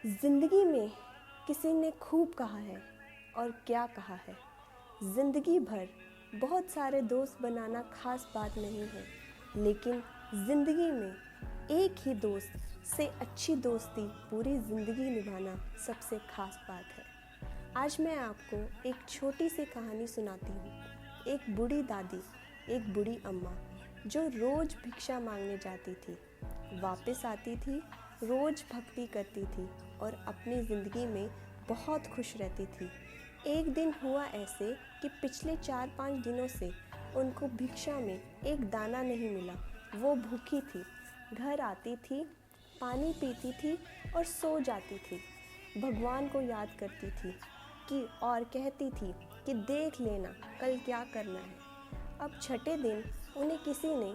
जिंदगी में किसी ने खूब कहा है और क्या कहा है। ज़िंदगी भर बहुत सारे दोस्त बनाना खास बात नहीं है, लेकिन ज़िंदगी में एक ही दोस्त से अच्छी दोस्ती पूरी ज़िंदगी निभाना सबसे खास बात है। आज मैं आपको एक छोटी सी कहानी सुनाती हूँ। एक बूढ़ी दादी, एक बूढ़ी अम्मा जो रोज़ भिक्षा मांगने जाती थी, वापस आती थी, रोज़ भक्ति करती थी और अपनी ज़िंदगी में बहुत खुश रहती थी। एक दिन हुआ ऐसे कि पिछले 4-5 दिनों से उनको भिक्षा में एक दाना नहीं मिला। वो भूखी थी, घर आती थी, पानी पीती थी और सो जाती थी। भगवान को याद करती थी और कहती थी कि देख लेना कल क्या करना है। अब छठे दिन उन्हें किसी ने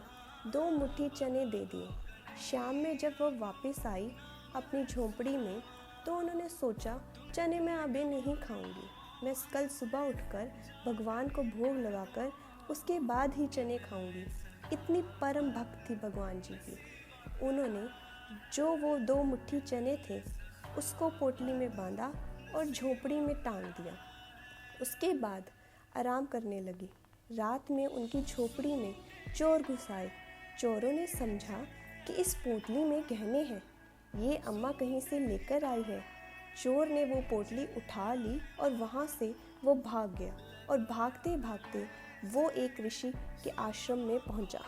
2 मुट्ठी चने दे दिए। शाम में जब वह वापस आई अपनी झोंपड़ी में, तो उन्होंने सोचा चने मैं अभी नहीं खाऊंगी, मैं कल सुबह उठकर भगवान को भोग लगाकर उसके बाद ही चने खाऊंगी। इतनी परम भक्त थी भगवान जी की। उन्होंने जो वो 2 मुट्ठी चने थे उसको पोटली में बांधा और झोंपड़ी में टांग दिया। उसके बाद आराम करने लगी। रात में उनकी झोंपड़ी में चोर घुस आए। चोरों ने समझा कि इस पोटली में गहने हैं, ये अम्मा कहीं से लेकर आई है। चोर ने वो पोटली उठा ली और वहाँ से वो भाग गया और भागते भागते वो एक ऋषि के आश्रम में पहुँचा।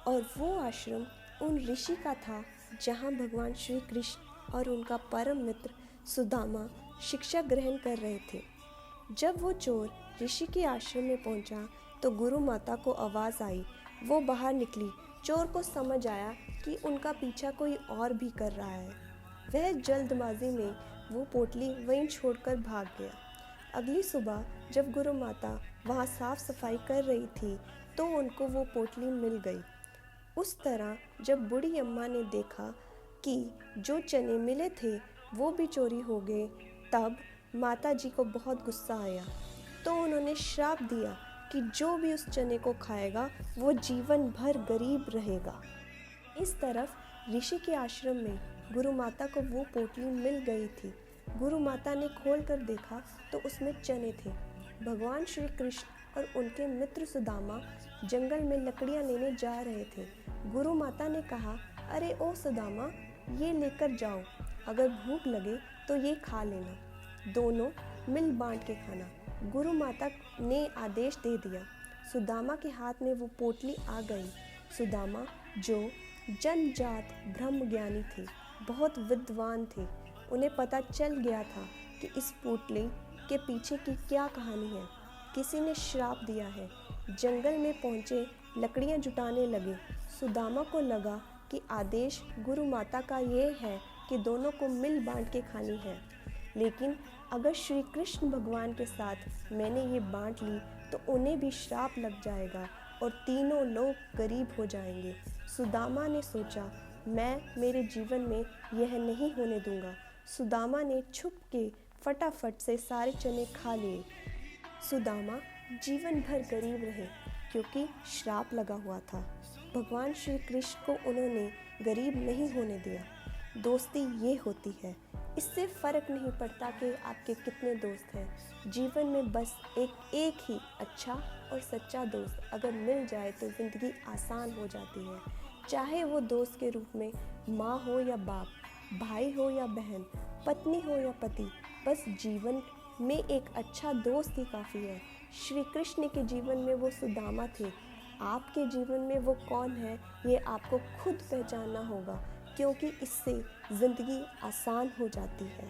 और वो आश्रम उन ऋषि का था जहाँ भगवान श्री कृष्ण और उनका परम मित्र सुदामा शिक्षा ग्रहण कर रहे थे। जब वो चोर ऋषि के आश्रम में पहुँचा तो गुरु माता को आवाज़ आई। वो बाहर निकली। चोर को समझ आया कि उनका पीछा कोई और भी कर रहा है। वह जल्दबाजी में वो पोटली वहीं छोड़कर भाग गया। अगली सुबह जब गुरु माता वहाँ साफ सफाई कर रही थी तो उनको वो पोटली मिल गई। उस तरह जब बूढ़ी अम्मा ने देखा कि जो चने मिले थे वो भी चोरी हो गए, तब माता जी को बहुत गुस्सा आया। तो उन्होंने श्राप दिया कि जो भी उस चने को खाएगा वो जीवन भर गरीब रहेगा। इस तरफ ऋषि के आश्रम में गुरु माता को वो पोटली मिल गई थी। गुरु माता ने खोल कर देखा तो उसमें चने थे। भगवान श्री कृष्ण और उनके मित्र सुदामा जंगल में लकड़ियाँ लेने जा रहे थे। गुरु माता ने कहा, अरे ओ सुदामा, ये लेकर जाओ, अगर भूख लगे तो ये खा लेना, दोनों मिल बांट के खाना। गुरु माता ने आदेश दे दिया। सुदामा के हाथ में वो पोटली आ गई। सुदामा जो जनजात ब्रह्मज्ञानी थे, बहुत विद्वान थे, उन्हें पता चल गया था कि इस पोटली के पीछे की क्या कहानी है। किसी ने श्राप दिया है। जंगल में पहुँचे, लकड़ियाँ जुटाने लगे। सुदामा को लगा कि आदेश गुरु माता का ये है कि दोनों को मिल बांट के खानी है, लेकिन अगर श्री कृष्ण भगवान के साथ मैंने ये बांट ली तो उन्हें भी श्राप लग जाएगा और तीनों लोग गरीब हो जाएंगे। सुदामा ने सोचा, मैं मेरे जीवन में यह नहीं होने दूंगा। सुदामा ने छुप के फटाफट से सारे चने खा लिए। सुदामा जीवन भर गरीब रहे क्योंकि श्राप लगा हुआ था। भगवान श्री कृष्ण को उन्होंने गरीब नहीं होने दिया। दोस्ती ये होती है। इससे फ़र्क नहीं पड़ता कि आपके कितने दोस्त हैं। जीवन में बस एक ही अच्छा और सच्चा दोस्त अगर मिल जाए तो ज़िंदगी आसान हो जाती है। चाहे वो दोस्त के रूप में माँ हो या बाप, भाई हो या बहन, पत्नी हो या पति, बस जीवन में एक अच्छा दोस्त ही काफ़ी है। श्री कृष्ण के जीवन में वो सुदामा थे। आपके जीवन में वो कौन है, ये आपको खुद पहचानना होगा, क्योंकि इससे ज़िंदगी आसान हो जाती है।